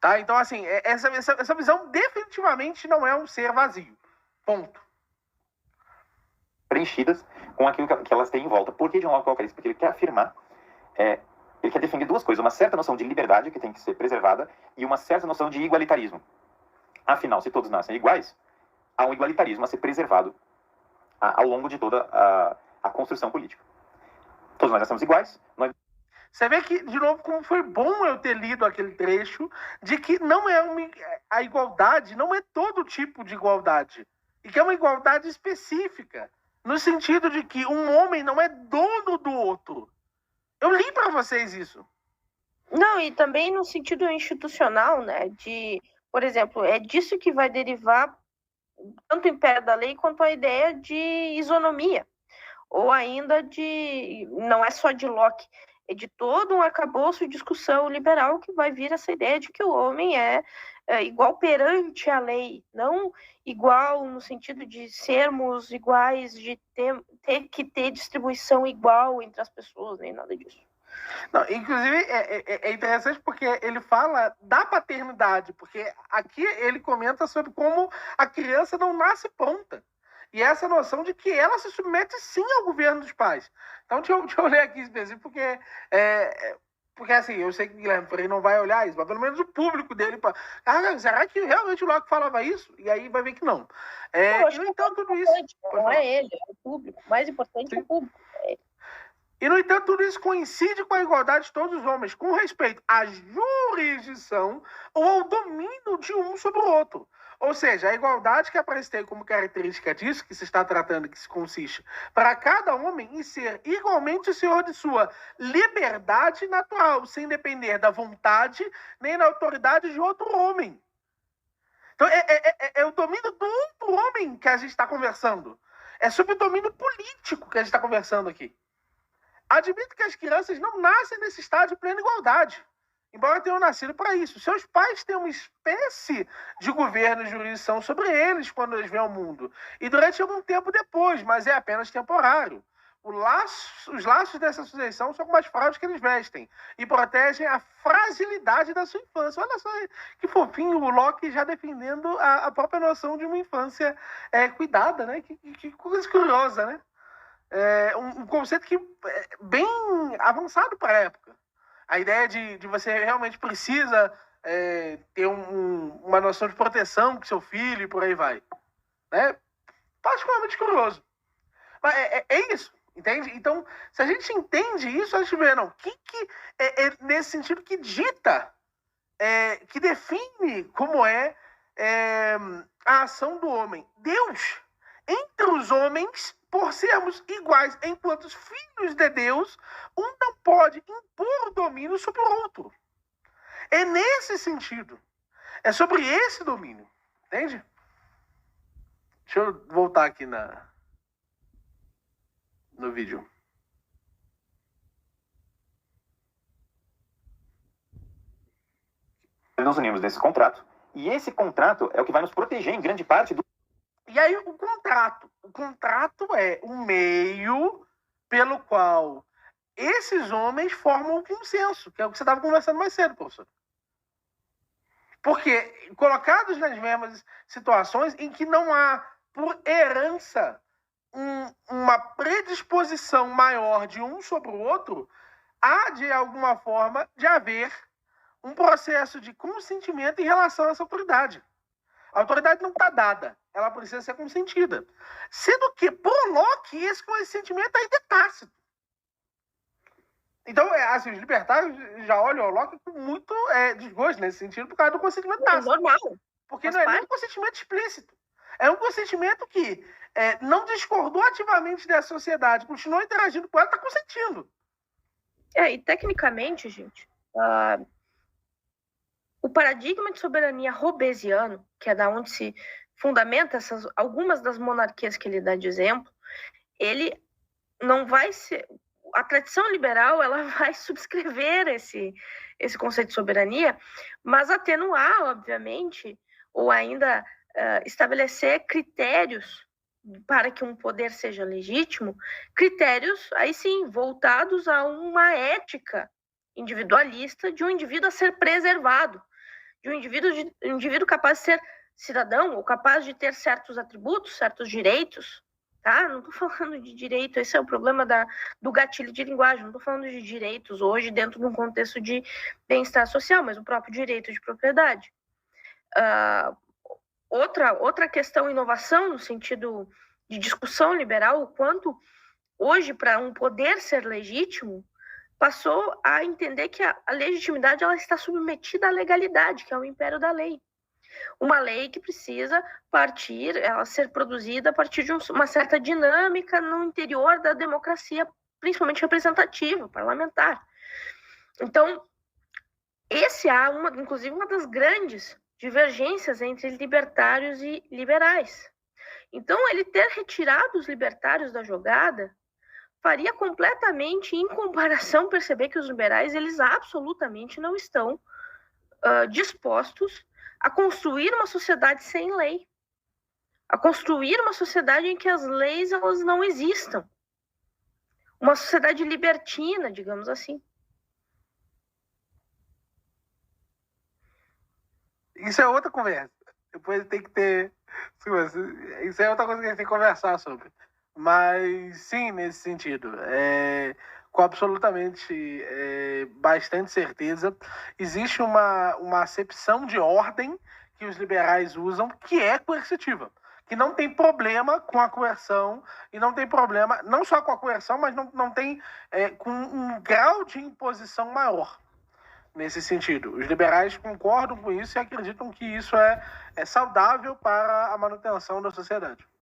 Tá? Então, assim, essa visão definitivamente não é um ser vazio. Ponto. Preenchidas com aquilo que elas têm em volta. Por que John Locke coloca isso? Porque ele quer afirmar, ele quer defender duas coisas: uma certa noção de liberdade que tem que ser preservada e uma certa noção de igualitarismo. Afinal, se todos nascem iguais, há um igualitarismo a ser preservado ao longo de toda a construção política. Todos nós nascemos iguais. Você vê que, de novo, como foi bom eu ter lido aquele trecho de que não é a igualdade não é todo tipo de igualdade. E que é uma igualdade específica. No sentido de que um homem não é dono do outro. Eu li para vocês isso. Não, e também no sentido institucional, né? Por exemplo, é disso que vai derivar tanto o império da lei quanto a ideia de isonomia. Ou ainda não é só de Locke, é de todo um arcabouço de discussão liberal que vai vir essa ideia de que o homem é igual perante a lei, não igual no sentido de sermos iguais, de ter que ter distribuição igual entre as pessoas, nem nada disso. Não, inclusive, é interessante porque ele fala da paternidade, porque aqui ele comenta sobre como a criança não nasce pronta. E essa noção de que ela se submete sim ao governo dos pais. Então, deixa eu ler aqui específico, porque assim, eu sei que o Guilherme Freire não vai olhar isso, mas pelo menos o público dele. Será que realmente o Locke falava isso? E aí vai ver que não. E no entanto, tudo isso. Não é ele, é o público. O mais importante é o público. E, no entanto, tudo isso coincide com a igualdade de todos os homens, com respeito à jurisdição ou ao domínio de um sobre o outro. Ou seja, a igualdade que aparece como característica disso, que se está tratando, que se consiste para cada homem em ser igualmente o senhor de sua liberdade natural, sem depender da vontade nem da autoridade de outro homem. Então, é o domínio do outro homem que a gente está conversando. É sobre o domínio político que a gente está conversando aqui. Admito que as crianças não nascem nesse estado de plena igualdade, embora tenham nascido para isso. Seus pais têm uma espécie de governo e jurisdição sobre eles quando eles vêm ao mundo, e durante algum tempo depois, mas é apenas temporário. Os laços dessa sujeição são como as fraldas que eles vestem e protegem a fragilidade da sua infância. Olha só que fofinho o Locke já defendendo a própria noção de uma infância cuidada, né? Que coisa curiosa, né? Um conceito que é bem avançado para a época. A ideia de você realmente precisa ter uma noção de proteção com seu filho e por aí vai. Né? Particularmente curioso. Mas é isso, entende? Então, se a gente entende isso, a gente vê, não, o que é nesse sentido que dita, que define como é a ação do homem. Deus, entre os homens, por sermos iguais enquanto filhos de Deus, um não pode impor o domínio sobre o outro. É nesse sentido. É sobre esse domínio. Entende? Deixa eu voltar aqui no vídeo. Nos unimos nesse contrato. E esse contrato é o que vai nos proteger em grande parte do... E aí o contrato é o meio pelo qual esses homens formam um consenso, que é o que você estava conversando mais cedo, professor. Porque colocados nas mesmas situações em que não há, por herança, uma predisposição maior de um sobre o outro, há, de alguma forma, de haver um processo de consentimento em relação a essa autoridade. A autoridade não está dada, ela precisa ser consentida. Sendo que, por Locke, esse consentimento ainda é tácito. Então, assim, os libertários já olham o Locke com muito desgosto nesse sentido por causa do consentimento tácito. É normal. Porque não é nem um consentimento explícito. É um consentimento que não discordou ativamente da sociedade, continuou interagindo com ela, está consentindo. E tecnicamente, gente, o paradigma de soberania hobbesiano, que é da onde se fundamenta algumas das monarquias que ele dá de exemplo, ele não vai ser... A tradição liberal ela vai subscrever esse conceito de soberania, mas atenuar, obviamente, ou ainda estabelecer critérios para que um poder seja legítimo, critérios, aí sim, voltados a uma ética individualista de um indivíduo a ser preservado, de um indivíduo capaz de ser cidadão ou capaz de ter certos atributos, certos direitos, tá? Não estou falando de direito, esse é o problema do gatilho de linguagem, não estou falando de direitos hoje dentro de um contexto de bem-estar social, mas o próprio direito de propriedade. Outra questão, inovação no sentido de discussão liberal, o quanto hoje, para um poder ser legítimo, passou a entender que a legitimidade ela está submetida à legalidade, que é o império da lei. Uma lei que precisa ser produzida a partir de uma certa dinâmica no interior da democracia, principalmente representativa, parlamentar. Então, inclusive, uma das grandes divergências entre libertários e liberais. Então, ele ter retirado os libertários da jogada faria completamente, em comparação, perceber que os liberais, eles absolutamente não estão dispostos a construir uma sociedade sem lei, a construir uma sociedade em que as leis elas não existam, uma sociedade libertina, digamos assim. Isso é outra conversa. Depois tem que ter... Isso é outra coisa que a gente tem que conversar sobre. Mas sim, nesse sentido, com absolutamente bastante certeza, existe uma acepção de ordem que os liberais usam que é coercitiva, que não tem problema com a coerção, e não tem problema, não só com a coerção, mas não tem com um grau de imposição maior. Nesse sentido, os liberais concordam com isso e acreditam que isso é saudável para a manutenção da sociedade.